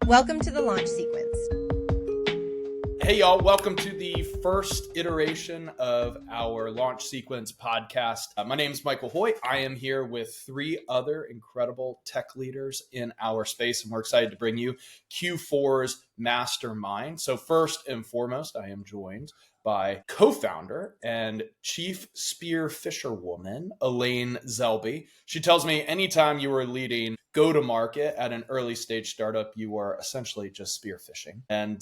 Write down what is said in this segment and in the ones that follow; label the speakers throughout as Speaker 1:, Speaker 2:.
Speaker 1: Welcome to the launch sequence.
Speaker 2: Hey y'all, welcome to the first iteration of our Launch Sequence podcast. My name is Michael Hoyt. I am here with three other incredible tech leaders in our space, and we're excited to bring you Q4's Mastermind. So first and foremost, I am joined by co-founder and chief spear fisherwoman, Elaine Zelby. She tells me anytime you are leading go-to-market at an early stage startup, you are essentially just spear fishing. And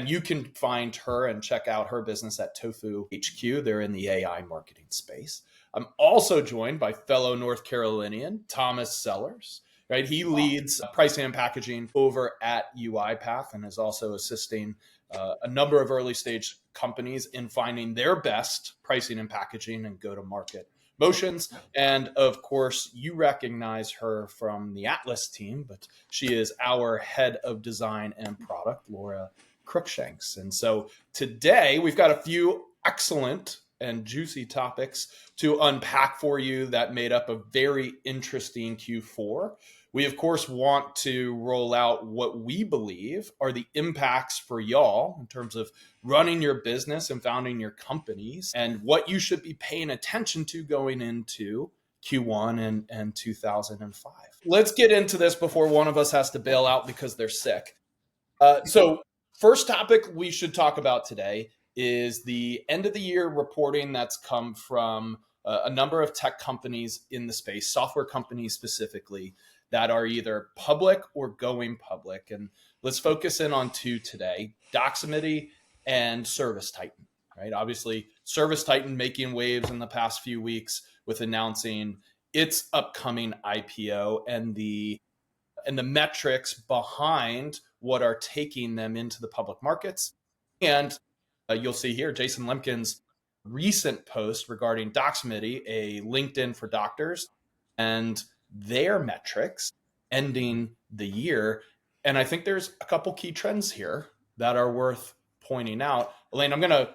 Speaker 2: you can find her and check out her business at TofuHQ. They're in the AI marketing space. I'm also joined by fellow North Carolinian, Thomas Sellers. Right, he leads pricing and packaging over at UiPath and is also assisting a number of early stage companies in finding their best pricing and packaging and go-to-market motions. And of course, you recognize her from the Atlas team, but she is our head of design and product, Laura Cruickshanks. And so today we've got a few excellent and juicy topics to unpack for you that made up a very interesting Q4. We, of course, want to roll out what we believe are the impacts for y'all in terms of running your business and founding your companies and what you should be paying attention to going into Q1 and 2005. Let's get into this before one of us has to bail out because they're sick. So first topic we should talk about today is the end of the year reporting that's come from a number of tech companies in the space, software companies specifically, that are either public or going public. And let's focus in on two today, Doximity and ServiceTitan, right? Obviously, ServiceTitan making waves in the past few weeks with announcing its upcoming IPO and the metrics behind what are taking them into the public markets. And you'll see here, Jason Lemkin's recent post regarding Doximity, a LinkedIn for doctors, and their metrics ending the year. And I think there's a couple key trends here that are worth pointing out. Elaine, I'm going to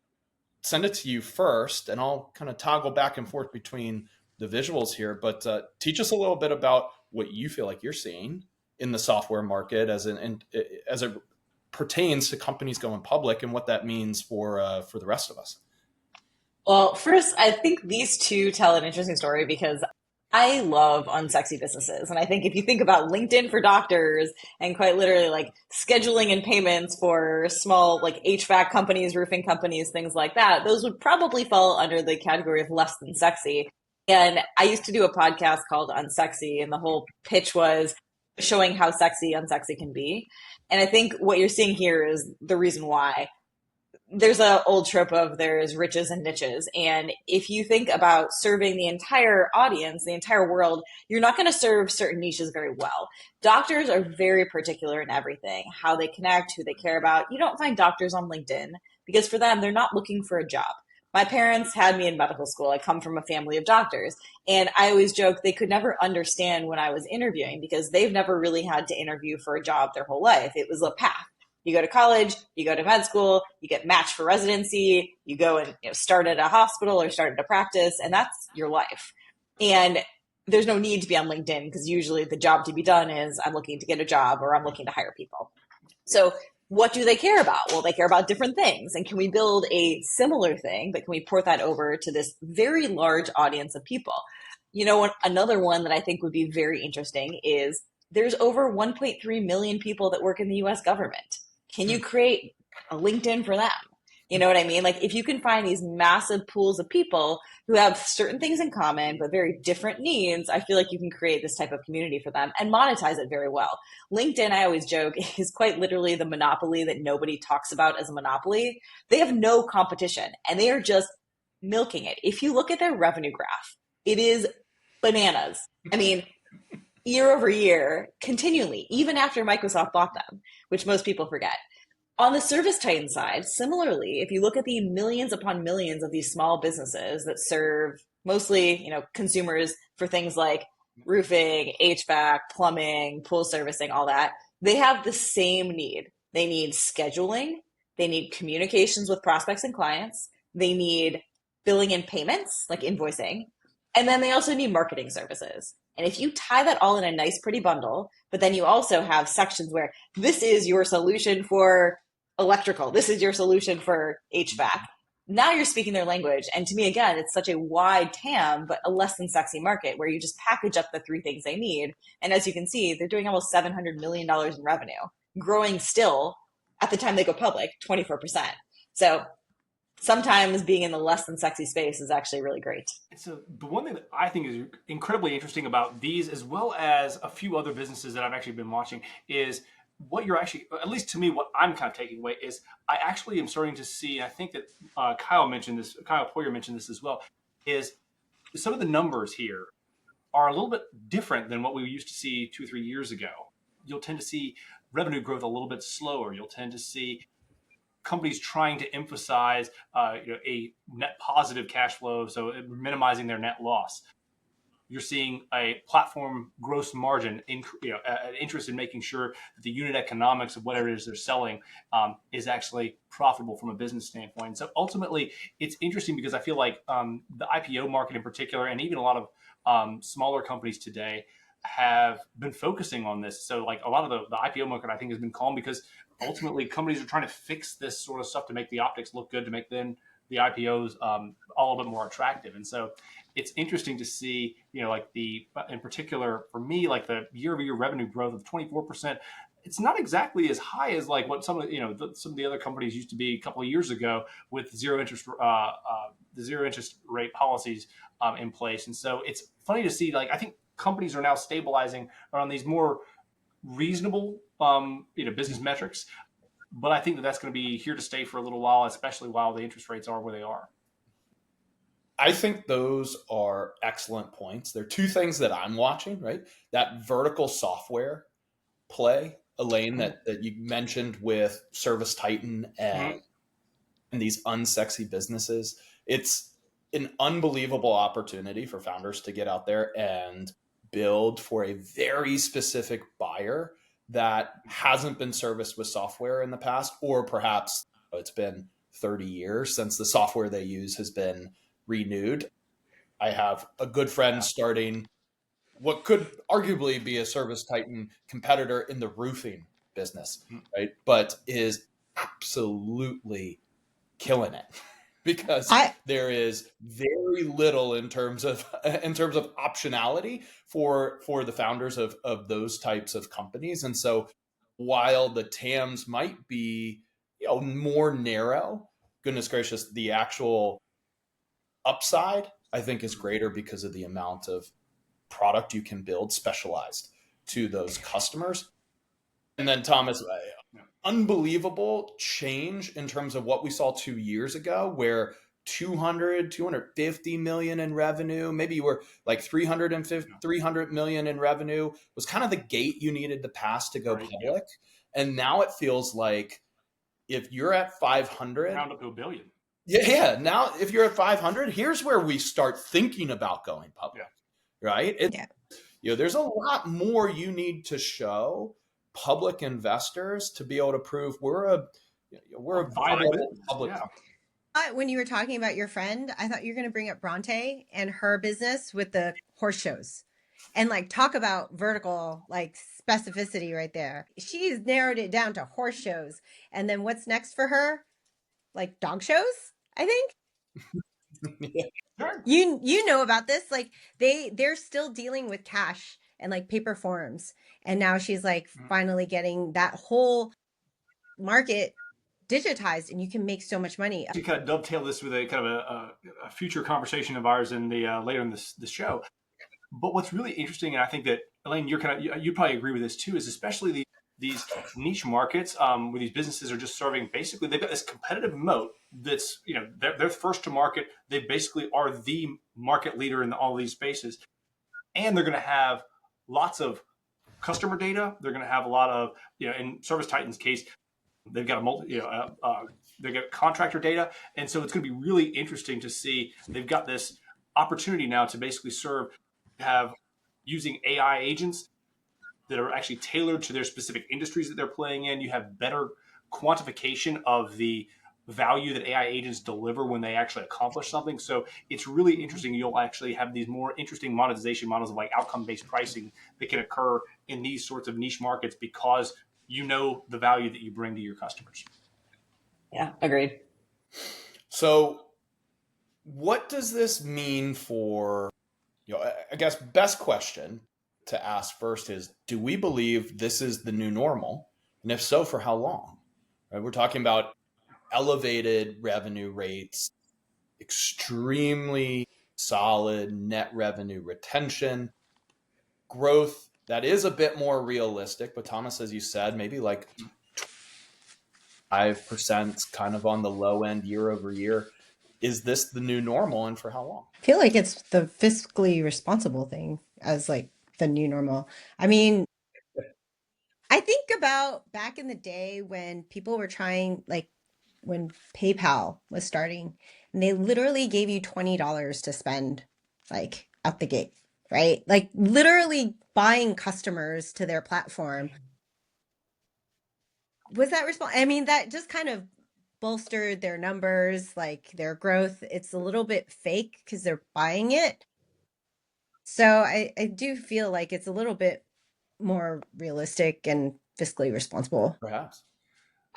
Speaker 2: send it to you first, and I'll kind of toggle back and forth between the visuals here, but teach us a little bit about what you feel like you're seeing in the software market as it pertains to companies going public and what that means for the rest of us.
Speaker 3: Well, first, I think these two tell an interesting story because I love unsexy businesses. And I think if you think about LinkedIn for doctors and quite literally like scheduling and payments for small like HVAC companies, roofing companies, things like that, those would probably fall under the category of less than sexy. And I used to do a podcast called Unsexy, and the whole pitch was showing how sexy unsexy can be. And I think what you're seeing here is the reason why. There's an old trope of there's riches and niches. And if you think about serving the entire audience, the entire world, you're not going to serve certain niches very well. Doctors are very particular in everything, how they connect, who they care about. You don't find doctors on LinkedIn because for them, they're not looking for a job. My parents had me in medical school. I come from a family of doctors. And I always joke they could never understand when I was interviewing because they've never really had to interview for a job their whole life. It was a path. You go to college, you go to med school, you get matched for residency, you go and start at a hospital or start at a practice, and that's your life. And there's no need to be on LinkedIn because usually the job to be done is I'm looking to get a job or I'm looking to hire people. So what do they care about? Well, they care about different things. And can we build a similar thing, but can we port that over to this very large audience of people? Another one that I think would be very interesting is there's over 1.3 million people that work in the US government. Can you create a LinkedIn for them? You know what I mean? Like if you can find these massive pools of people who have certain things in common, but very different needs, I feel like you can create this type of community for them and monetize it very well. LinkedIn, I always joke, is quite literally the monopoly that nobody talks about as a monopoly. They have no competition and they are just milking it. If you look at their revenue graph, it is bananas. I mean, year over year, continually, even after Microsoft bought them, which most people forget. On the ServiceTitan side, similarly, if you look at the millions upon millions of these small businesses that serve mostly, consumers for things like roofing, HVAC, plumbing, pool servicing, all that, they have the same need. They need scheduling, they need communications with prospects and clients, they need billing and payments, like invoicing, and then they also need marketing services. And if you tie that all in a nice, pretty bundle, but then you also have sections where this is your solution for electrical, this is your solution for HVAC. Now you're speaking their language. And to me, again, it's such a wide TAM, but a less than sexy market where you just package up the three things they need. And as you can see, they're doing almost $700 million in revenue, growing still at the time they go public, 24%. So sometimes being in the less than sexy space is actually really great.
Speaker 1: So the one thing that I think is incredibly interesting about these, as well as a few other businesses that I've actually been watching, is what you're actually, at least to me, what I'm kind of taking away is I actually am starting to see, I think that Kyle Poyer mentioned this as well, is some of the numbers here are a little bit different than what we used to see 2 or 3 years ago. You'll tend to see revenue growth a little bit slower. You'll tend to see companies trying to emphasize a net positive cash flow, so minimizing their net loss. You're seeing a platform gross margin, an interest in making sure that the unit economics of whatever it is they're selling is actually profitable from a business standpoint. So ultimately, it's interesting because I feel like the IPO market in particular, and even a lot of smaller companies today, have been focusing on this. So like a lot of the IPO market, I think, has been calm because ultimately companies are trying to fix this sort of stuff to make the optics look good, to make then the IPOs all a bit more attractive. And so it's interesting to see, like in particular for me, like the year-over-year revenue growth of 24%. It's not exactly as high as like what some of the other companies used to be a couple of years ago with the zero interest rate policies in place. And so it's funny to see, like, I think companies are now stabilizing around these more reasonable, business metrics. But I think that that's going to be here to stay for a little while, especially while the interest rates are where they are.
Speaker 2: I think those are excellent points. There are two things that I'm watching, right? That vertical software play, Elaine, that you mentioned with Service Titan and these unsexy businesses. It's an unbelievable opportunity for founders to get out there and build for a very specific buyer that hasn't been serviced with software in the past, or perhaps it's been 30 years since the software they use has been renewed. I have a good friend starting what could arguably be a Service Titan competitor in the roofing business, right? But is absolutely killing it because there is very little in terms of optionality for the founders of those types of companies. And so while the TAMs might be more narrow, goodness gracious, the actual upside I think is greater because of the amount of product you can build specialized to those customers. And then Thomas, unbelievable change in terms of what we saw 2 years ago, where 250 million in revenue, maybe you were like 300 million in revenue was kind of the gate you needed to pass to go public. Yep. And now it feels like if you're at 500,
Speaker 1: round up to $1 billion.
Speaker 2: Yeah. Now, if you're at 500, here's where we start thinking about going public, right? There's a lot more you need to show public investors to be able to prove we're a viable public company.
Speaker 4: When you were talking about your friend, I thought you were going to bring up Bronte and her business with the horse shows and like talk about vertical like specificity right there. She's narrowed it down to horse shows. And then what's next for her? Like dog shows, I think. You know about this, like they're still dealing with cash and like paper forms, and now she's like finally getting that whole market digitized, and you can make so much money.
Speaker 1: You kind of dovetail this with a kind of a future conversation of ours in the later in this show. But what's really interesting, and I think that Elaine, you probably agree with this too, is especially these niche markets where these businesses are just serving, basically they've got this competitive moat that's, they're first to market. They basically are the market leader in all these spaces. And they're going to have lots of customer data. They're going to have a lot of, in Service Titan's case, they've got they've got contractor data. And so it's going to be really interesting to see, they've got this opportunity now to basically have using AI agents that are actually tailored to their specific industries that they're playing in. You have better quantification of the value that AI agents deliver when they actually accomplish something. So it's really interesting. You'll actually have these more interesting monetization models of like outcome-based pricing that can occur in these sorts of niche markets because you know the value that you bring to your customers.
Speaker 3: Yeah, agreed.
Speaker 2: So what does this mean for, I guess best question to ask first is, do we believe this is the new normal? And if so, for how long? Right? We're talking about elevated revenue rates, extremely solid net revenue retention, growth that is a bit more realistic. But Thomas, as you said, maybe like 5% kind of on the low end year over year. Is this the new normal, and for how long?
Speaker 4: I feel like it's the fiscally responsible thing as like the new normal. I mean, I think about back in the day when people were trying, like when PayPal was starting, and they literally gave you $20 to spend, like out the gate, right? Like literally buying customers to their platform. Was that I mean, that just kind of bolstered their numbers, like their growth. It's a little bit fake because they're buying it. So I do feel like it's a little bit more realistic and fiscally responsible.
Speaker 2: Perhaps.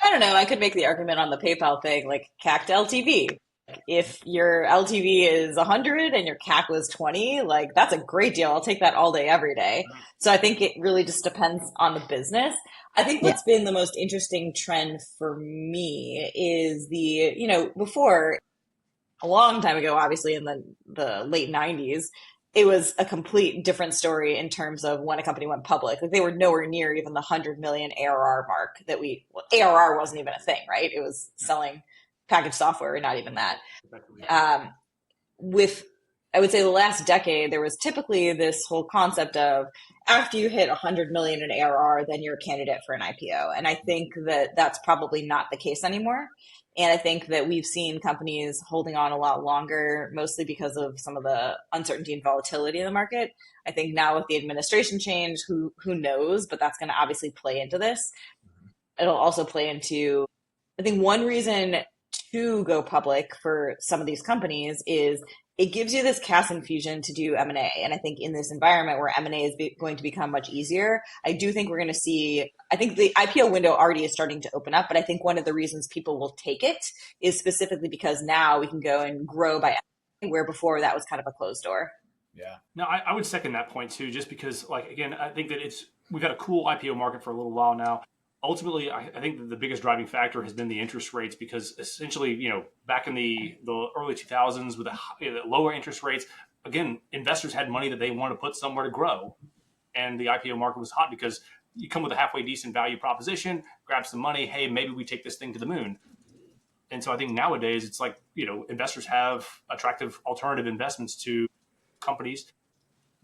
Speaker 3: I don't know. I could make the argument on the PayPal thing, like CAC to LTV. If your LTV is 100 and your CAC was 20, like that's a great deal. I'll take that all day, every day. So I think it really just depends on the business. I think
Speaker 4: Yeah.
Speaker 3: what's been the most interesting trend for me is before a long time ago, obviously in the late 90s, it was a complete different story in terms of when a company went public. Like they were nowhere near even the 100 million ARR mark ARR wasn't even a thing, right? It was selling packaged software, not even that. With, I would say the last decade, there was typically this whole concept of after you hit 100 million in ARR, then you're a candidate for an IPO. And I think that that's probably not the case anymore. And I think that we've seen companies holding on a lot longer, mostly because of some of the uncertainty and volatility in the market. I think now with the administration change, who knows, but that's going to obviously play into this. It'll also play into, I think one reason to go public for some of these companies is it gives you this cash infusion to do M&A. And I think in this environment where M&A is going to become much easier, I do think we're going to see, I think the IPO window already is starting to open up, but I think one of the reasons people will take it is specifically because now we can go and grow by M&A, where before that was kind of a closed door.
Speaker 2: Yeah.
Speaker 1: No, I would second that point too, just because, like, again, I think that we've got a cool IPO market for a little while now. Ultimately, I think that the biggest driving factor has been the interest rates, because essentially, back in the early 2000s with the lower interest rates, again, investors had money that they wanted to put somewhere to grow. And the IPO market was hot because you come with a halfway decent value proposition, grab some money, hey, maybe we take this thing to the moon. And so I think nowadays it's like, investors have attractive alternative investments to companies.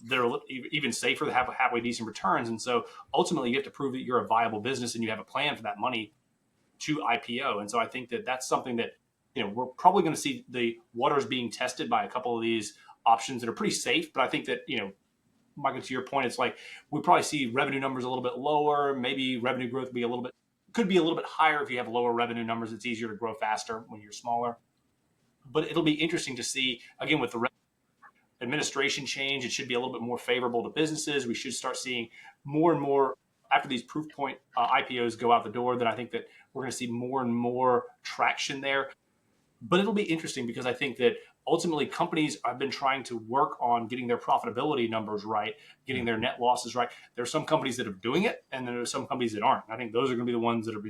Speaker 1: They're even safer, they have halfway decent returns. And so ultimately you have to prove that you're a viable business and you have a plan for that money to IPO. And so I think that that's something that, we're probably going to see the waters being tested by a couple of these options that are pretty safe. But I think that, Michael, to your point, it's like we probably see revenue numbers a little bit lower. Maybe revenue growth could be a little bit higher if you have lower revenue numbers. It's easier to grow faster when you're smaller. But it'll be interesting to see, again, with the administration change, it should be a little bit more favorable to businesses. We should start seeing more and more after these proof point IPOs go out the door. Then I think that we're going to see more and more traction there. But it'll be interesting because I think that ultimately companies have been trying to work on getting their profitability numbers right, getting their net losses right. There are some companies that are doing it, and there are some companies that aren't. I think those are going to be the ones that are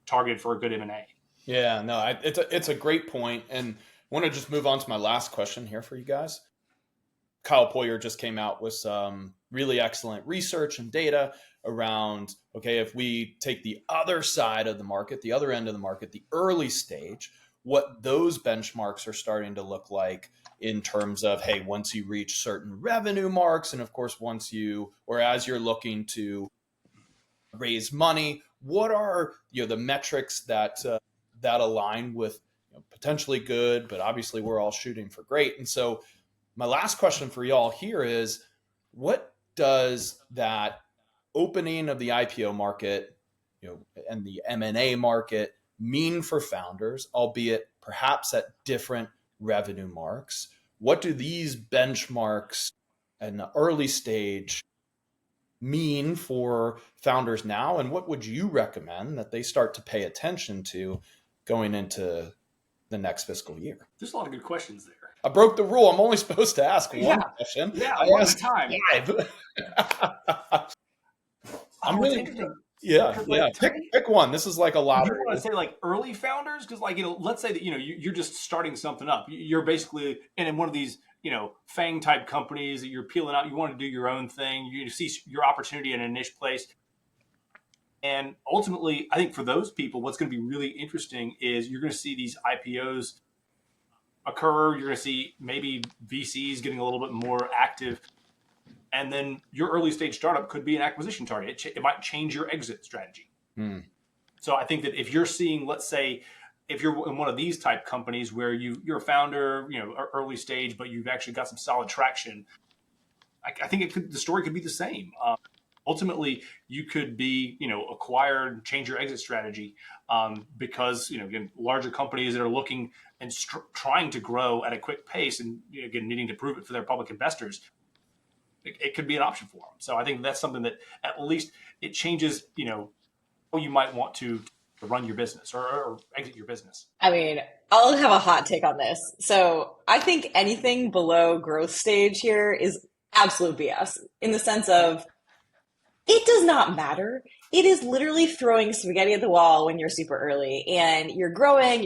Speaker 1: targeted for a good M&A.
Speaker 2: Yeah, no, it's a great point. And I want to just move on to my last question here for you guys. Kyle Poyer just came out with some really excellent research and data around, okay, if we take the other side of the market, the other end of the market, the early stage, what those benchmarks are starting to look like in terms of, hey, once you reach certain revenue marks, and of course, as you're looking to raise money, what are the metrics that align with potentially good, but obviously we're all shooting for great. And so my last question for y'all here is, what does that opening of the IPO market, and the M&A market mean for founders, albeit perhaps at different revenue marks? What do these benchmarks in the early stage mean for founders now? And what would you recommend that they start to pay attention to going into the next fiscal year?
Speaker 1: There's a lot of good questions there.
Speaker 2: I broke the rule. I'm only supposed to ask one question.
Speaker 1: Yeah,
Speaker 2: I
Speaker 1: one at a
Speaker 2: asked
Speaker 1: time.
Speaker 2: 5. I'm really
Speaker 1: interesting.
Speaker 2: Yeah.
Speaker 1: Like,
Speaker 2: pick one. This is like a lottery.
Speaker 1: You want to say like early founders? Because like, let's say that, you're just starting something up. You're basically in one of these, FANG type companies that you're peeling out. You want to do your own thing. You see your opportunity in a niche place. And ultimately, I think for those people, what's going to be really interesting is you're going to see these IPOs occur. You're going to see maybe VCs getting a little bit more active. And then your early stage startup could be an acquisition target. It might change your exit strategy. So I think that if you're seeing, let's say, if you're in one of these type companies where you're a founder, early stage, but you've actually got some solid traction, I think the story could be the same. Ultimately, you could be, acquired, change your exit strategy because, again, larger companies that are looking and trying to grow at a quick pace and, again, needing to prove it for their public investors, it could be an option for them. So I think that's something that at least it changes, how you might want to run your business or exit your business.
Speaker 3: I mean, I'll have a hot take on this. So I think anything below growth stage here is absolute BS in the sense of it does not matter. It is literally throwing spaghetti at the wall when you're super early and you're growing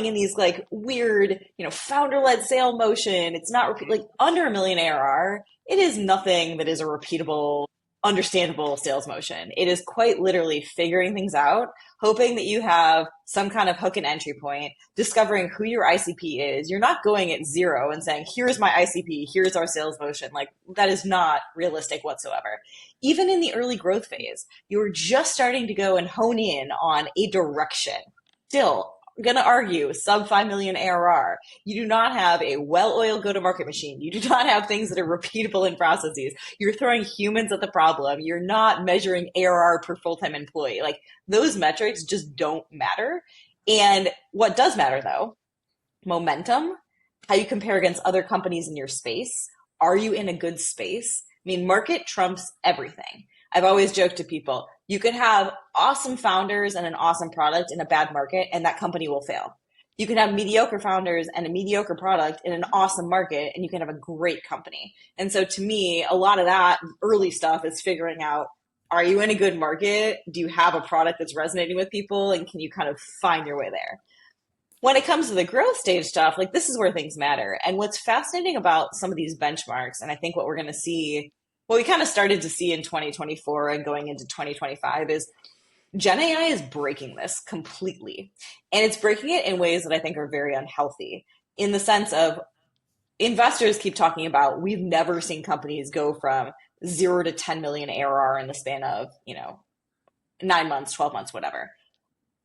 Speaker 3: in these like weird, founder-led sale motion. It's not like under $1 million ARR. It is nothing that is a repeatable, understandable sales motion. It is quite literally figuring things out, hoping that you have some kind of hook and entry point, discovering who your ICP is. You're not going at zero and saying, here's my ICP, here's our sales motion. Like that is not realistic whatsoever. Even in the early growth phase, you're just starting to go and hone in on a direction. Still, I'm going to argue sub 5 million ARR. You do not have a well-oiled go-to-market machine. You do not have things that are repeatable in processes. You're throwing humans at the problem. You're not measuring ARR per full-time employee. Like those metrics just don't matter. And what does matter though, momentum, how you compare against other companies in your space. Are you in a good space? I mean, market trumps everything. I've always joked to people, you could have awesome founders and an awesome product in a bad market, and that company will fail. You can have mediocre founders and a mediocre product in an awesome market, and you can have a great company. And so to me, a lot of that early stuff is figuring out, are you in a good market? Do you have a product that's resonating with people? And can you kind of find your way there? When it comes to the growth stage stuff, like this is where things matter. And what's fascinating about some of these benchmarks, and I think what we're going to see, what we kind of started to see in 2024 and going into 2025 is Gen AI is breaking this completely. And it's breaking it in ways that I think are very unhealthy in the sense of investors keep talking about, we've never seen companies go from 0 to 10 million ARR in the span of, 9 months, 12 months, whatever.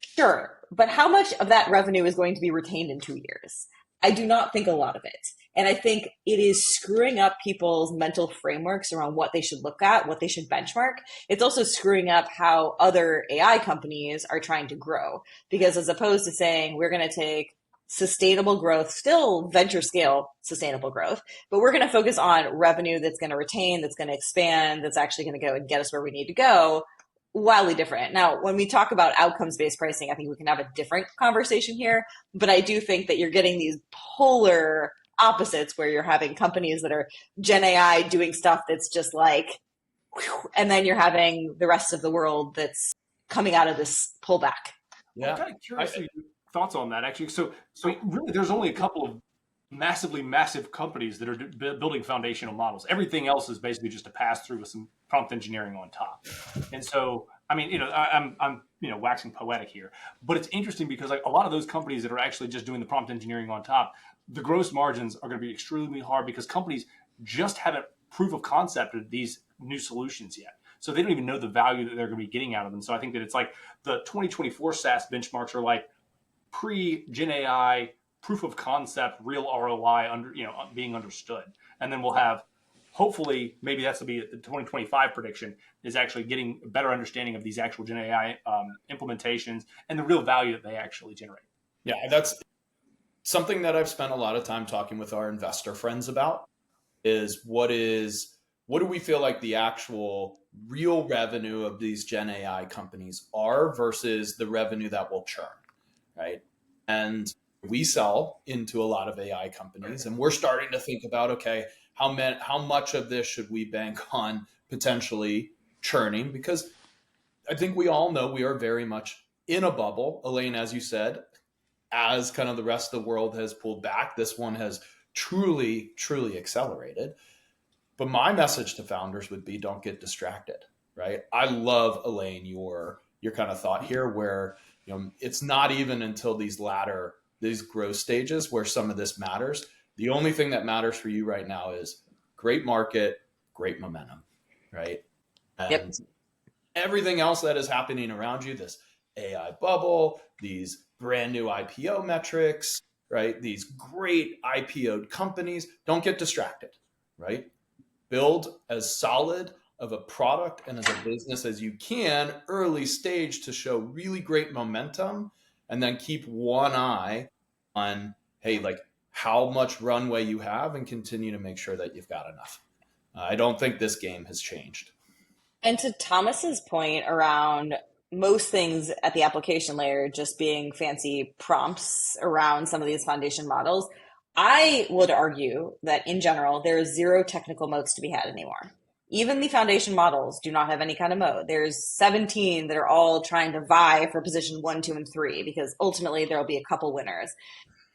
Speaker 3: Sure, but how much of that revenue is going to be retained in 2 years? I do not think a lot of it. And I think it is screwing up people's mental frameworks around what they should look at, what they should benchmark. It's also screwing up how other AI companies are trying to grow. Because as opposed to saying, we're going to take sustainable growth, still venture scale sustainable growth, but we're going to focus on revenue that's going to retain, that's going to expand, that's actually going to go and get us where we need to go. Wildly different. Now, when we talk about outcomes-based pricing, I think we can have a different conversation here, but I do think that you're getting these polar opposites where you're having companies that are Gen AI doing stuff that's just like, whew, and then you're having the rest of the world that's coming out of this pullback.
Speaker 1: Yeah. I'm kind of curious your thoughts on that, actually. So really, there's only a couple of massive companies that are building foundational models. Everything else is basically just a pass through with some prompt engineering on top. And so, I mean, I'm waxing poetic here, but it's interesting because like a lot of those companies that are actually just doing the prompt engineering on top, the gross margins are going to be extremely hard because companies just haven't proof of concepted these new solutions yet. So they don't even know the value that they're going to be getting out of them. So I think that it's like the 2024 SaaS benchmarks are like pre-Gen AI proof of concept, real ROI being understood. And then we'll have hopefully maybe that's to be the 2025 prediction, is actually getting a better understanding of these actual Gen AI implementations and the real value that they actually generate.
Speaker 2: Yeah, that's something that I've spent a lot of time talking with our investor friends about, is what do we feel like the actual real revenue of these Gen AI companies are versus the revenue that will churn, right? And we sell into a lot of AI companies, and we're starting to think about, okay, how much of this should we bank on potentially churning? Because I think we all know we are very much in a bubble. Elaine, as you said, as kind of the rest of the world has pulled back, this one has truly, truly accelerated. But my message to founders would be, don't get distracted, right? I love, Elaine, your kind of thought here, where it's not even until these growth stages where some of this matters. The only thing that matters for you right now is great market, great momentum, right? And
Speaker 3: Yep.
Speaker 2: everything else that is happening around you, this AI bubble, these brand new IPO metrics, right? These great IPO'd companies, don't get distracted, right? Build as solid of a product and as a business as you can early stage to show really great momentum, and then keep one eye on, hey, like how much runway you have, and continue to make sure that you've got enough. I don't think this game has changed.
Speaker 3: And to Thomas's point around most things at the application layer just being fancy prompts around some of these foundation models, I would argue that in general, there is zero technical moats to be had anymore. Even the foundation models do not have any kind of moat. There's 17 that are all trying to vie for position 1, 2, and 3, because ultimately there will be a couple winners.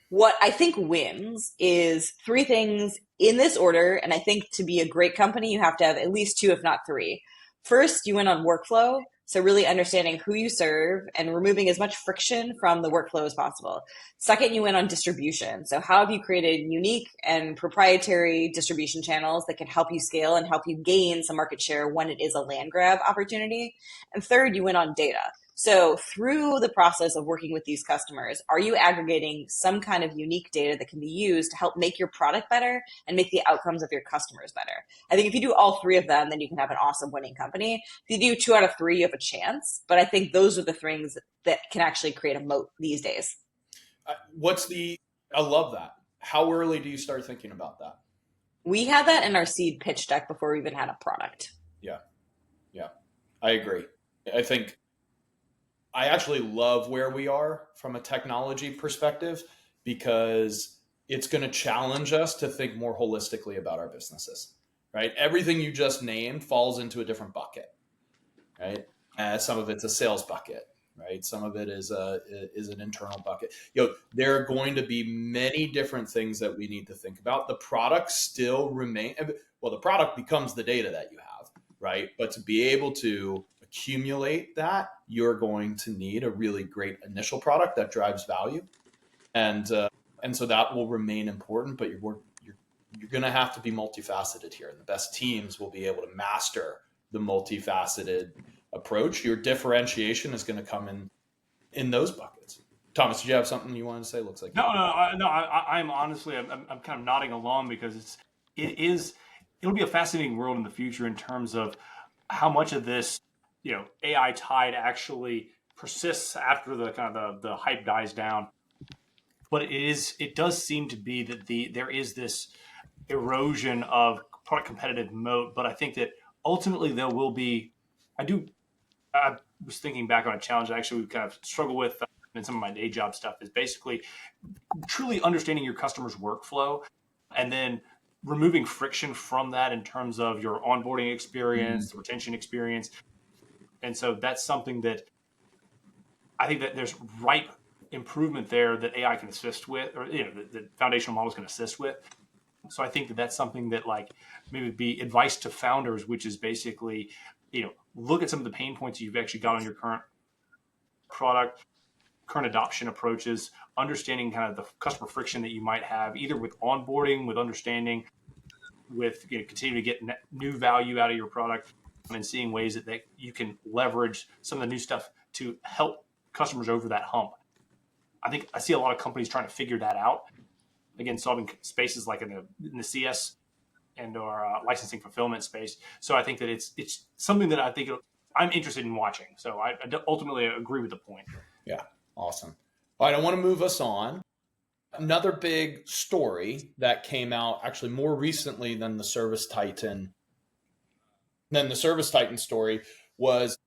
Speaker 3: What I think wins is three things in this order. And I think to be a great company, you have to have at least two, if not three. First, you win on workflow. So really understanding who you serve and removing as much friction from the workflow as possible. Second, you win on distribution. So how have you created unique and proprietary distribution channels that can help you scale and help you gain some market share when it is a land grab opportunity? And third, you win on data. So through the process of working with these customers, are you aggregating some kind of unique data that can be used to help make your product better and make the outcomes of your customers better? I think if you do all three of them, then you can have an awesome winning company. If you do 2 out of 3, you have a chance. But I think those are the things that can actually create a moat these days.
Speaker 2: I love that. How early do you start thinking about that?
Speaker 3: We had that in our seed pitch deck before we even had a product.
Speaker 2: Yeah. I agree. I think I actually love where we are from a technology perspective, because it's going to challenge us to think more holistically about our businesses, right? Everything you just named falls into a different bucket, right? Some of it's a sales bucket, right? Some of it is an internal bucket. There are going to be many different things that we need to think about. The product still remain, well, the product becomes the data that you have, right? But to be able to accumulate that, you're going to need a really great initial product that drives value, and so that will remain important. But you're going to have to be multifaceted here, and the best teams will be able to master the multifaceted approach. Your differentiation is going to come in those buckets. Thomas, did you have something you wanted to say? Looks like
Speaker 1: I'm honestly, I'm kind of nodding along, because it'll be a fascinating world in the future in terms of how much of this AI tide actually persists after the kind of the hype dies down. But it does seem to be that there is this erosion of product competitive moat. But I think that ultimately there will be. I was thinking back on a challenge that actually we kind of struggle with in some of my day job stuff, is basically truly understanding your customer's workflow, and then removing friction from that in terms of your onboarding experience, the retention experience. And so that's something that I think that there's ripe improvement there that AI can assist with, or the foundational models can assist with. So I think that that's something that maybe be advice to founders, which is basically, look at some of the pain points you've actually got on your current product, current adoption approaches, understanding kind of the customer friction that you might have, either with onboarding, with understanding, with continue to get new value out of your product, and seeing ways that you can leverage some of the new stuff to help customers over that hump. I think I see a lot of companies trying to figure that out. Again, solving spaces like in the CS and or licensing fulfillment space. So I think that it's something that I think I'm interested in watching. So I ultimately agree with the point.
Speaker 2: Yeah, awesome. All right, I want to move us on. Another big story that came out actually more recently than the Service Titan story was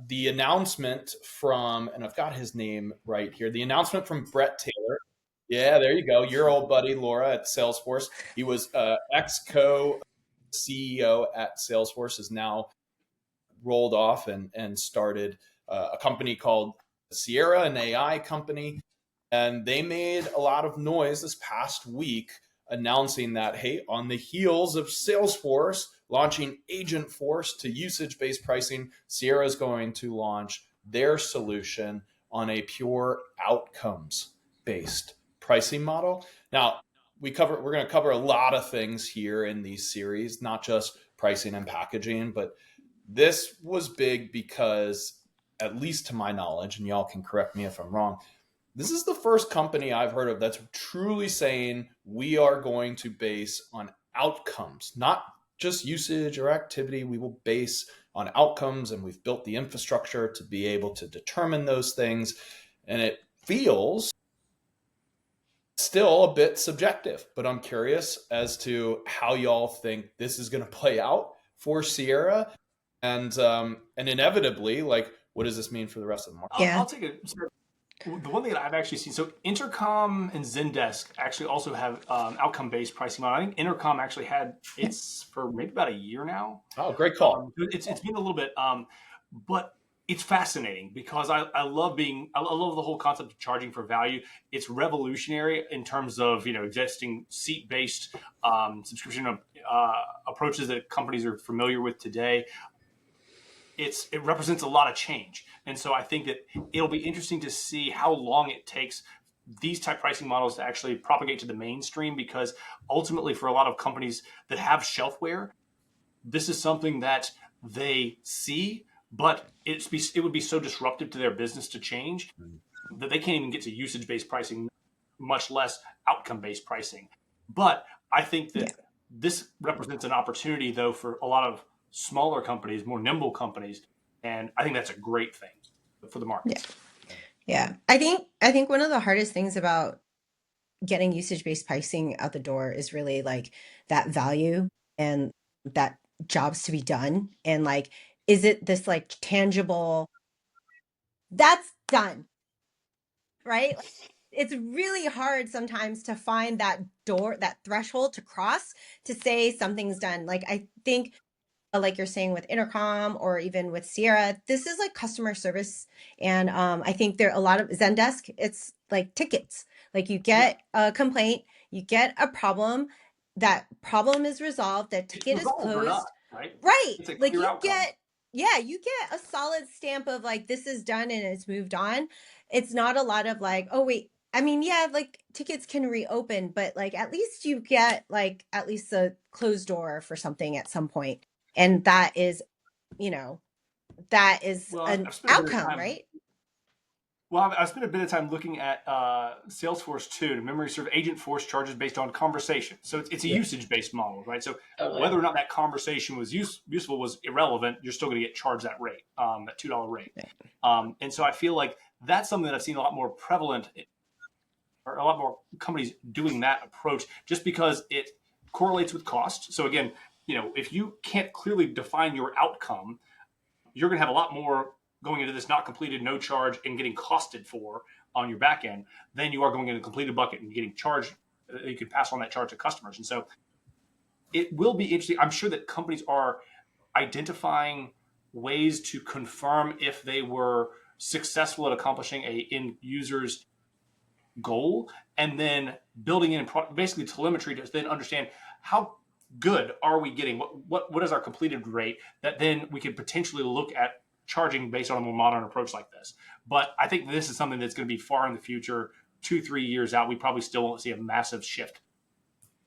Speaker 2: the announcement from, and I've got his name right here, the announcement from Brett Taylor. Yeah, there you go. Your old buddy, Laura, at Salesforce. He was ex-CEO at Salesforce, is now rolled off and started a company called Sierra, an AI company. And they made a lot of noise this past week announcing that, hey, on the heels of Salesforce launching Agentforce to usage-based pricing, Sierra is going to launch their solution on a pure outcomes-based pricing model. Now, we're going to cover a lot of things here in these series, not just pricing and packaging, but this was big because, at least to my knowledge, and y'all can correct me if I'm wrong, this is the first company I've heard of that's truly saying we are going to base on outcomes, not just usage or activity. We will base on outcomes, and we've built the infrastructure to be able to determine those things. And it feels still a bit subjective, but I'm curious as to how y'all think this is going to play out for Sierra, and inevitably, like, what does this mean for the rest of the market?
Speaker 4: Yeah.
Speaker 1: I'll take a the one thing that I've actually seen, so Intercom and Zendesk actually also have outcome-based pricing model. I think Intercom actually had it's for maybe about a year now.
Speaker 2: Oh, great call.
Speaker 1: It's been a little bit, but it's fascinating because I love the whole concept of charging for value. It's revolutionary in terms of existing seat-based subscription approaches that companies are familiar with today. It represents a lot of change. And so I think that it'll be interesting to see how long it takes these type pricing models to actually propagate to the mainstream, because ultimately for a lot of companies that have shelfware, this is something that they see, but it would be so disruptive to their business to change that they can't even get to usage-based pricing, much less outcome-based pricing. But I think that this represents an opportunity, though, for a lot of smaller companies, more nimble companies, and I think that's a great thing for the market.
Speaker 4: Yeah. I think one of the hardest things about getting usage-based pricing out the door is really like that value and that jobs to be done, and like, is it this like tangible that's done, right? It's really hard sometimes to find that door, that threshold to cross to say something's done. Like, I think like you're saying with Intercom or even with Sierra, this is like customer service. And I think there are a lot of Zendesk, it's like tickets. Like, you get a complaint, you get a problem, that problem is resolved, that ticket is closed.
Speaker 1: Not, right?
Speaker 4: Right.
Speaker 1: It's a
Speaker 4: Like,
Speaker 1: clear
Speaker 4: you
Speaker 1: outcome.
Speaker 4: you get a solid stamp of like, this is done and it's moved on. It's not a lot of like, oh wait, I mean, yeah, like tickets can reopen, but like at least you get like at least a closed door for something at some point. And that is, that is an outcome, right?
Speaker 1: Well, I've spent a bit of time looking at Salesforce too. To memory serve, Agentforce charges based on conversation. So it's a usage-based model, right? So whether or not that conversation was useful was irrelevant. You're still going to get charged that rate, that $2 rate. Right. And so I feel like that's something that I've seen a lot more prevalent, or a lot more companies doing that approach, just because it correlates with cost. So again, if you can't clearly define your outcome, you're going to have a lot more going into this not completed, no charge, and getting costed for on your back end than you are going into a completed bucket and getting charged. You can pass on that charge to customers. And so it will be interesting. I'm sure that companies are identifying ways to confirm if they were successful at accomplishing a end user's goal, and then building in basically telemetry to then understand how good are we getting, what is our completed rate, that then we could potentially look at charging based on a more modern approach like this. But I think this is something that's going to be far in the future, 2-3 years out. We probably still won't see a massive shift,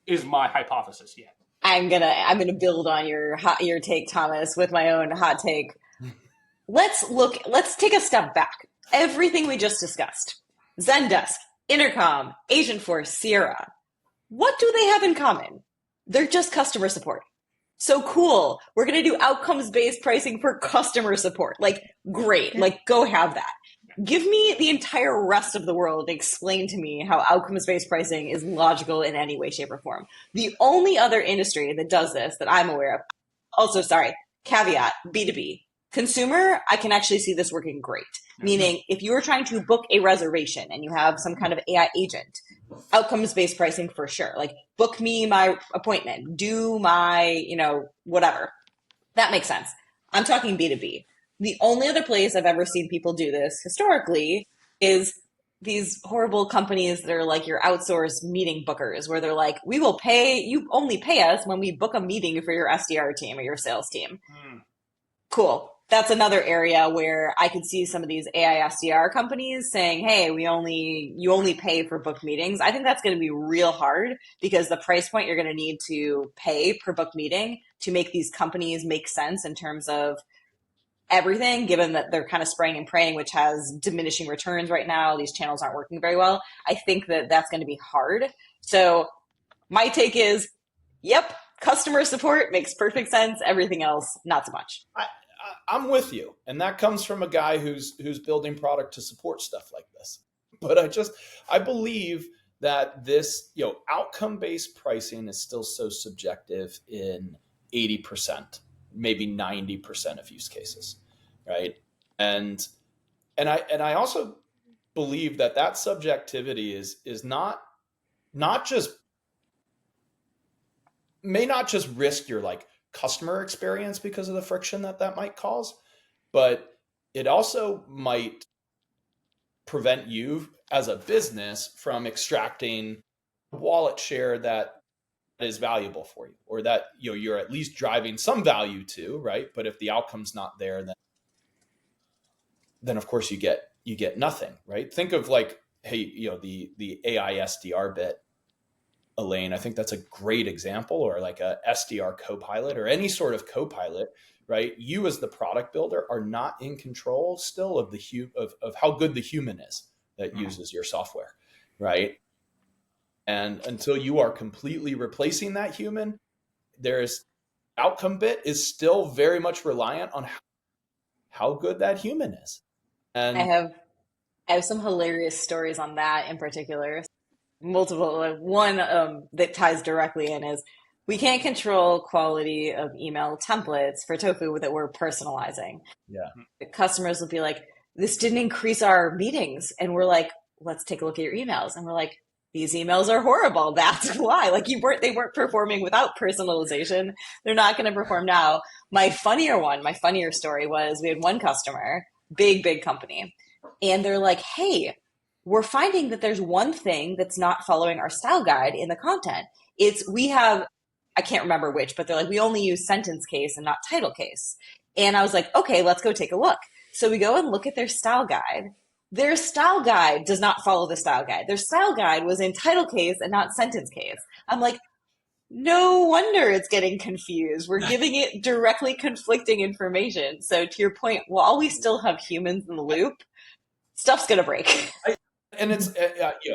Speaker 1: is my hypothesis yet.
Speaker 3: I'm gonna build on your take, Thomas, with my own hot take. Let's take a step back. Everything we just discussed, Zendesk, Intercom, Agentforce, Sierra, what do they have in common? They're just customer support. So cool. We're going to do outcomes-based pricing for customer support. Like, great. Like, go have that. Give me the entire rest of the world and explain to me how outcomes-based pricing is logical in any way, shape, or form. The only other industry that does this that I'm aware of, also, sorry, caveat, B2B. Consumer, I can actually see this working great. Meaning, if you are trying to book a reservation and you have some kind of AI agent, outcomes-based pricing for sure. Like, book me my appointment, do my, whatever. That makes sense. I'm talking B2B. The only other place I've ever seen people do this historically is these horrible companies that are like your outsourced meeting bookers, where they're like, we will pay, you only pay us when we book a meeting for your SDR team or your sales team. Cool. That's another area where I could see some of these AI SDR companies saying, hey, you only pay for book meetings. I think that's going to be real hard because the price point you're going to need to pay per book meeting to make these companies make sense in terms of everything, given that they're kind of spraying and praying, which has diminishing returns right now. These channels aren't working very well. I think that that's going to be hard. So my take is, yep, customer support makes perfect sense. Everything else, not so much.
Speaker 2: I'm with you. And that comes from a guy who's building product to support stuff like this. But I believe that this, outcome-based pricing is still so subjective in 80%, maybe 90% of use cases, right? And I also believe that subjectivity is not just, may not just risk your like customer experience because of the friction that might cause, but it also might prevent you as a business from extracting wallet share that is valuable for you, or that you're at least driving some value to, right? But if the outcome's not there, then of course you get nothing, right? Think of like, hey, the AI SDR bit, Elaine, I think that's a great example, or like a SDR copilot or any sort of copilot, right? You as the product builder are not in control still of of how good the human is that uses your software, right? And until you are completely replacing that human, there's outcome bit is still very much reliant on how good that human is. And
Speaker 3: I have some hilarious stories on that in particular. Multiple. Like one that ties directly in is we can't control quality of email templates for Tofu that we're personalizing.
Speaker 2: yeah,
Speaker 3: The customers will be like, this didn't increase our meetings. And we're like, let's take a look at your emails. And we're like, these emails are horrible. That's why. Like they weren't performing without personalization. They're not going to perform now. My funnier story was we had one customer, big company. And they're like, hey, we're finding that there's one thing that's not following our style guide in the content. I can't remember which, but they're like, we only use sentence case and not title case. And I was like, okay, let's go take a look. So we go and look at their style guide. Their style guide does not follow the style guide. Their style guide was in title case and not sentence case. I'm like, no wonder it's getting confused. We're giving it directly conflicting information. So to your point, while we still have humans in the loop, stuff's going to break.
Speaker 2: And it's,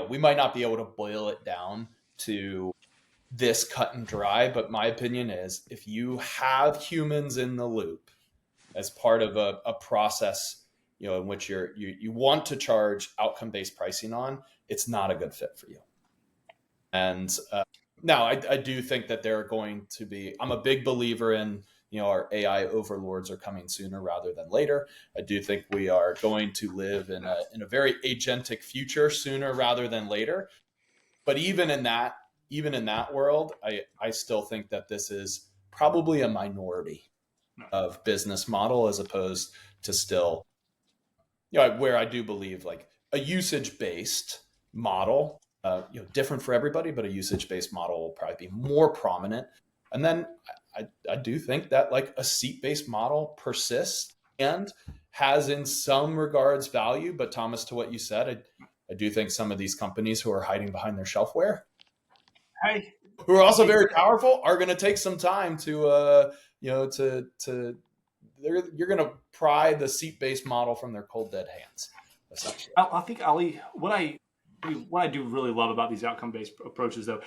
Speaker 2: we might not be able to boil it down to this cut and dry, but my opinion is if you have humans in the loop as part of a process, in which you want to charge outcome-based pricing on, it's not a good fit for you. And now I do think that there are going to be, I'm a big believer in, our AI overlords are coming sooner rather than later. I do think we are going to live in a very agentic future sooner rather than later. But even in that world, I still think that this is probably a minority of business model as opposed to still, where I do believe like a usage-based model, different for everybody, but a usage-based model will probably be more prominent. And then I do think that like a seat-based model persists and has in some regards value. But Thomas, to what you said, I do think some of these companies who are hiding behind their shelfware, who are also very powerful, are going to take some time to, you're going to pry the seat-based model from their cold dead hands.
Speaker 1: I think, Ali, what I do really love about these outcome-based approaches, though,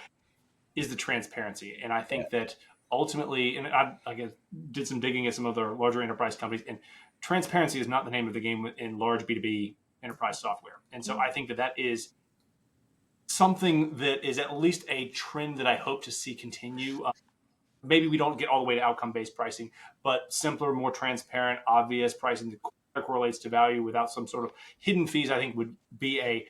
Speaker 1: is the transparency. And I think that ultimately, and I guess did some digging at some other larger enterprise companies, and transparency is not the name of the game in large B2B enterprise software. And so I think that that is something that is at least a trend that I hope to see continue. Maybe we don't get all the way to outcome-based pricing, but simpler, more transparent, obvious pricing that correlates to value without some sort of hidden fees, I think would be a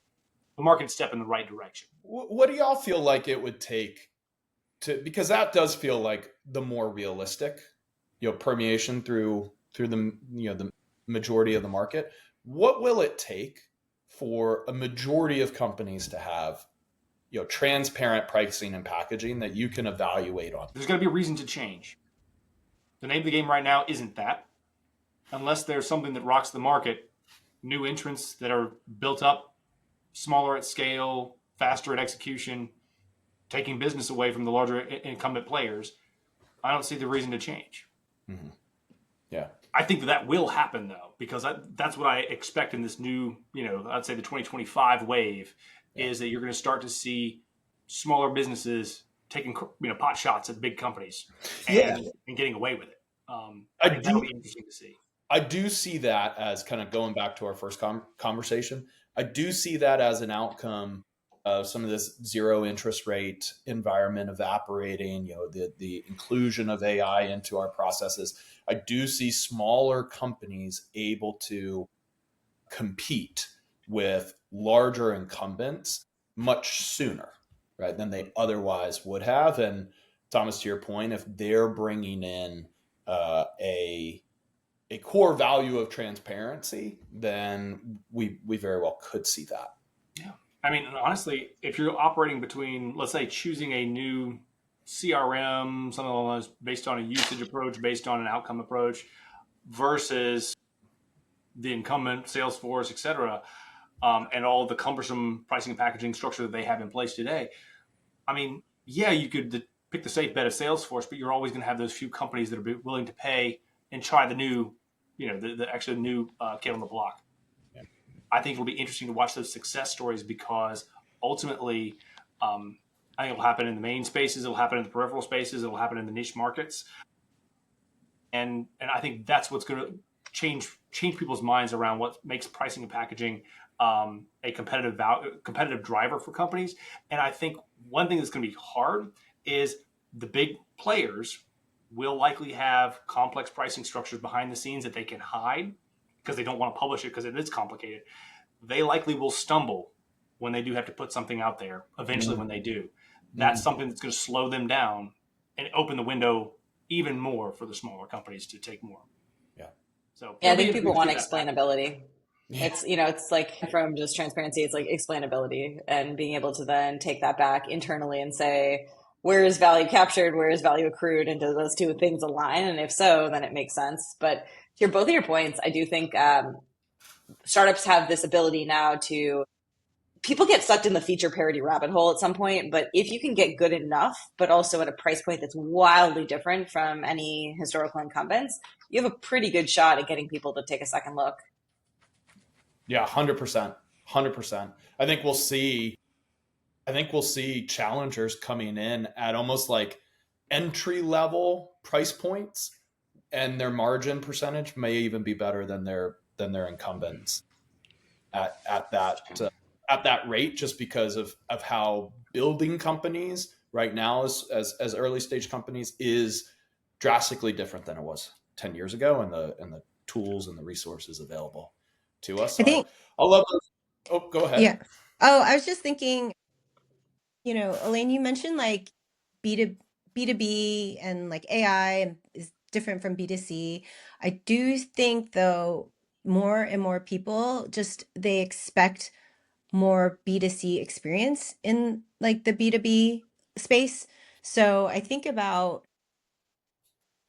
Speaker 1: market step in the right direction.
Speaker 2: What do y'all feel like it would take to, because that does feel like the more realistic, permeation through the, the majority of the market. What will it take for a majority of companies to have, transparent pricing and packaging that you can evaluate on?
Speaker 1: There's going to be a reason to change. The name of the game right now isn't that. Unless there's something that rocks the market, new entrants that are built up, smaller at scale, faster at execution, taking business away from the larger incumbent players, I don't see the reason to change.
Speaker 2: Mm-hmm. Yeah.
Speaker 1: I think that will happen, though, because that's what I expect in this new, I'd say the 2025 wave, is that you're going to start to see smaller businesses taking, pot shots at big companies and getting away with it. I think that'll be interesting to see.
Speaker 2: I do see that as, kind of going back to our first conversation, I do see that as an outcome of some of this zero interest rate environment evaporating, the inclusion of AI into our processes. I do see smaller companies able to compete with larger incumbents much sooner, right, than they otherwise would have. And Thomas, to your point, if they're bringing in a core value of transparency, then we very well could see that.
Speaker 1: Yeah. I mean, honestly, if you're operating between, let's say, choosing a new CRM, something along those, based on a usage approach, based on an outcome approach, versus the incumbent Salesforce, et cetera, and all the cumbersome pricing and packaging structure that they have in place today, I mean, yeah, you could pick the safe bet of Salesforce, but you're always going to have those few companies that are willing to pay and try the new, the actual new kid on the block.
Speaker 2: Yeah.
Speaker 1: I think it'll be interesting to watch those success stories, because ultimately, I think it'll happen in the main spaces, it'll happen in the peripheral spaces, it'll happen in the niche markets, and I think that's what's going to change people's minds around what makes pricing and packaging a competitive driver for companies. And I think one thing that's going to be hard is the big players will likely have complex pricing structures behind the scenes that they can hide because they don't want to publish it because it is complicated. They likely will stumble when they do have to put something out there, eventually when they do. That's something that's going to slow them down and open the window even more for the smaller companies to take more.
Speaker 2: Yeah.
Speaker 1: So
Speaker 3: I think people want explainability. Yeah. It's like, from just transparency, it's like explainability and being able to then take that back internally and say, where is value captured? Where is value accrued? And do those two things align? And if so, then it makes sense. But to both of your points, I do think startups have this ability now to, people get sucked in the feature parity rabbit hole at some point. But if you can get good enough, but also at a price point that's wildly different from any historical incumbents, you have a pretty good shot at getting people to take a second look.
Speaker 2: Yeah, 100%. 100%. I think we'll see challengers coming in at almost like entry level price points, and their margin percentage may even be better than their incumbents at that rate, just because of how building companies right now as early stage companies is drastically different than it was 10 years ago, and the tools and the resources available to us. So I love those. Oh, go ahead.
Speaker 4: Yeah. Oh, I was just thinking, Elaine, you mentioned like B2B and like AI is different from B2C. I do think, though, more and more people they expect more B2C experience in like the B2B space. So I think about,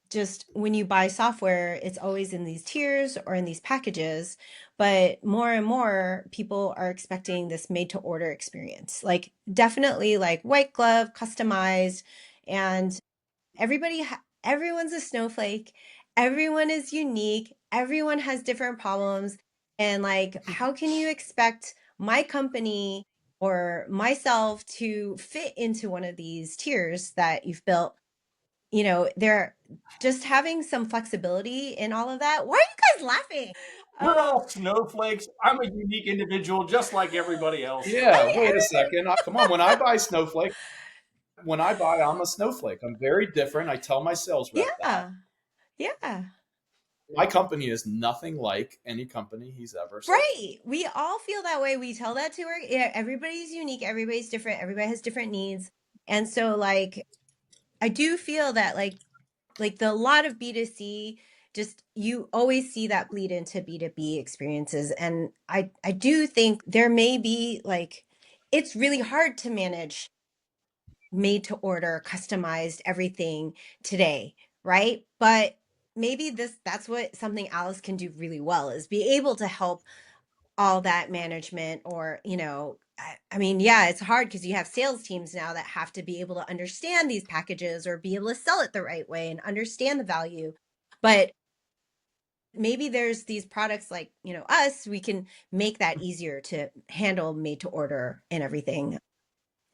Speaker 4: just when you buy software, it's always in these tiers or in these packages, but more and more people are expecting this made to order experience, like definitely like white glove, customized, and everyone's a snowflake. Everyone is unique. Everyone has different problems. And like, how can you expect my company or myself to fit into one of these tiers that you've built, they're just having some flexibility in all of that. Why are you guys laughing?
Speaker 1: We're all snowflakes. I'm a unique individual, just like everybody else.
Speaker 2: Yeah, wait a second. Come on. When I buy Snowflake, I'm a snowflake. I'm very different. I tell my sales rep that.
Speaker 4: Yeah. Yeah.
Speaker 2: My company is nothing like any company he's ever sold.
Speaker 4: Right. We all feel that way. We tell that to her. Yeah, everybody's unique. Everybody's different. Everybody has different needs. And so like, I do feel that like the lot of B2C, just you always see that bleed into B2B experiences. And I do think there may be like, it's really hard to manage made to order, customized everything today, right? But maybe that's what something Alice can do really well, is be able to help all that management. Or I mean, yeah, it's hard because you have sales teams now that have to be able to understand these packages or be able to sell it the right way and understand the value. But maybe there's these products like us, we can make that easier to handle made to order and everything,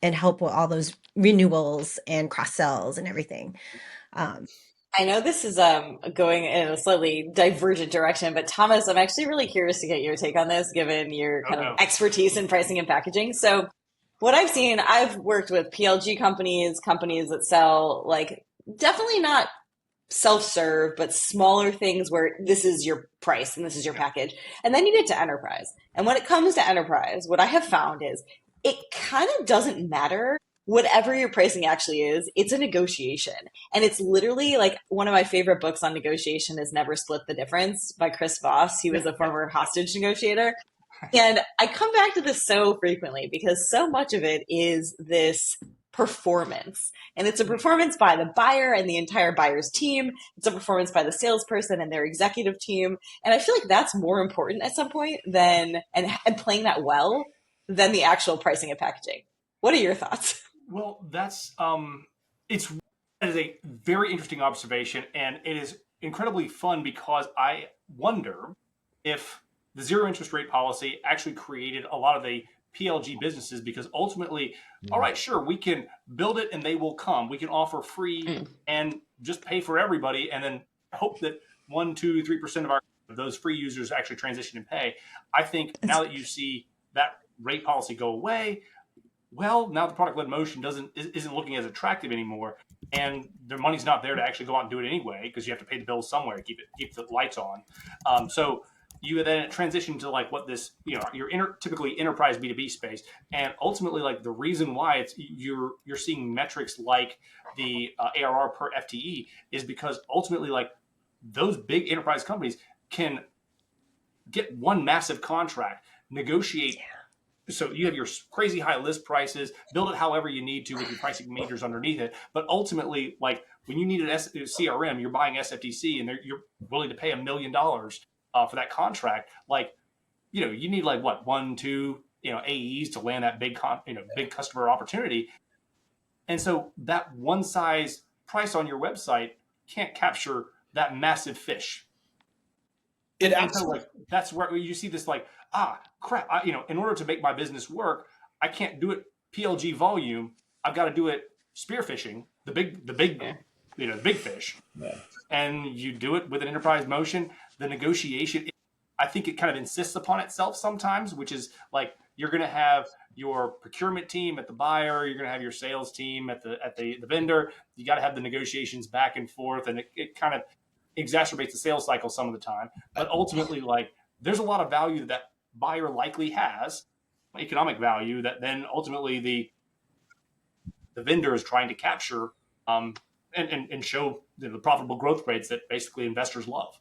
Speaker 4: and help with all those renewals and cross sells and everything.
Speaker 3: I know this is going in a slightly divergent direction, but Thomas, I'm actually really curious to get your take on this, given your kind of expertise in pricing and packaging. So, what I've seen, I've worked with PLG companies, companies that sell like definitely not self-serve, but smaller things where this is your price and this is your package. And then you get to enterprise. And when it comes to enterprise, what I have found is it kind of doesn't matter whatever your pricing actually is. It's a negotiation. And it's literally like one of my favorite books on negotiation is Never Split the Difference by Chris Voss. He was a former hostage negotiator. And I come back to this so frequently because so much of it is this performance. And it's a performance by the buyer and the entire buyer's team. It's a performance by the salesperson and their executive team. And I feel like that's more important at some point than, and playing that well, than the actual pricing and packaging. What are your thoughts?
Speaker 1: Well, that's that is a very interesting observation, and it is incredibly fun because I wonder if the zero interest rate policy actually created a lot of the PLG businesses, because ultimately, all right, sure, we can build it and they will come. We can offer free and just pay for everybody, and then hope that 1, 2, 3% of those free users actually transition and pay. I think now that you see that rate policy go away, well, now the product-led motion isn't looking as attractive anymore, and their money's not there to actually go out and do it anyway, because you have to pay the bills somewhere to keep the lights on. So you then transition to like what this, you're typically enterprise B2B space, and ultimately like the reason why you're seeing metrics like the ARR per FTE is because ultimately like those big enterprise companies can get one massive contract, negotiate. So you have your crazy high list prices, build it however you need to with your pricing majors underneath it. But ultimately, like when you need a CRM, you're buying SFTC and you're willing to pay $1 million for that contract. Like, you need like what, 1, 2, AEs to land that big customer opportunity. And so that one size price on your website can't capture that massive fish. And so like that's where you see this like, crap, in order to make my business work, I can't do it PLG volume. I've got to do it spearfishing, the big fish. Yeah. And you do it with an enterprise motion. The negotiation, I think it kind of insists upon itself sometimes, which is like you're going to have your procurement team at the buyer, you're going to have your sales team at the vendor. You got to have the negotiations back and forth, and it kind of exacerbates the sales cycle some of the time. But ultimately, like there's a lot of value that buyer likely has, economic value, that then ultimately the vendor is trying to capture and show the profitable growth rates that basically investors love.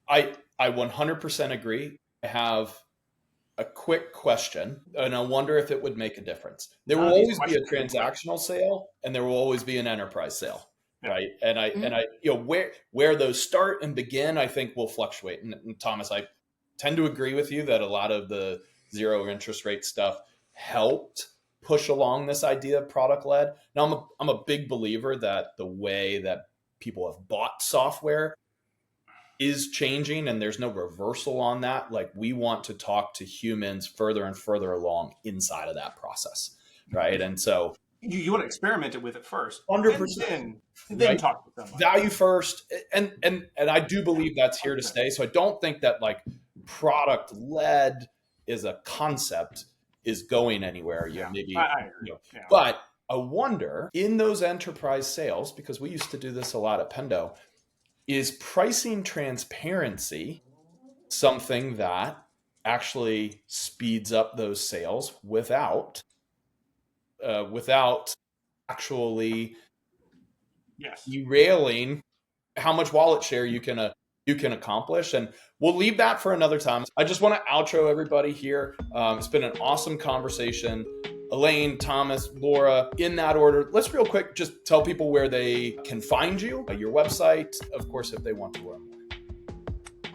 Speaker 2: I 100% agree. I have a quick question, and I wonder if it would make a difference. There will always be a transactional sale, and there will always be an enterprise sale. Yeah. Right. And I, where those start and begin, I think will fluctuate. And Thomas, I tend to agree with you that a lot of the zero interest rate stuff helped push along this idea of product led. Now I'm a big believer that the way that people have bought software is changing and there's no reversal on that. Like, we want to talk to humans further and further along inside of that process, right? And so
Speaker 1: you want to experiment with it first,
Speaker 2: 100%,
Speaker 1: and then
Speaker 2: right?
Speaker 1: talk to somebody.
Speaker 2: Value first, and I do believe that's here to stay. So I don't think that like product led is a concept is going anywhere.
Speaker 1: Yeah,
Speaker 2: Maybe,
Speaker 1: I agree. Yeah.
Speaker 2: But I wonder in those enterprise sales, because we used to do this a lot at Pendo, is pricing transparency something that actually speeds up those sales without actually derailing how much wallet share you can accomplish? And we'll leave that for another time. I just want to outro everybody here. It's been an awesome conversation. Elaine, Thomas, Laura, in that order. Let's real quick just tell people where they can find you, your website, of course, if they want to learn more.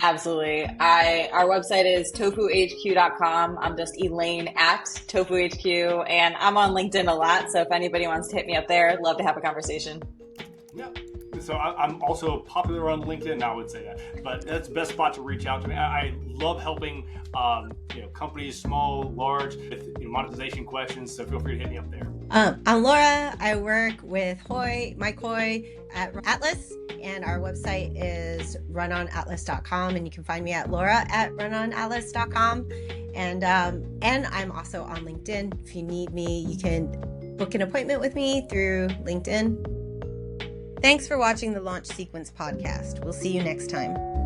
Speaker 3: Absolutely. Our website is TofuHQ.com. I'm just Elaine at TofuHQ, and I'm on LinkedIn a lot. So if anybody wants to hit me up there, I'd love to have a conversation.
Speaker 1: Yeah. So I'm also popular on LinkedIn, I would say that, but that's the best spot to reach out to me. I love helping companies, small, large, with monetization questions. So feel free to hit me up there.
Speaker 4: I'm Laura. I work with Mike Hoy at Atlas, and our website is runonatlas.com, and you can find me at Laura at runonatlas.com. And I'm also on LinkedIn. If you need me, you can book an appointment with me through LinkedIn. Thanks for watching the Launch Sequence podcast. We'll see you next time.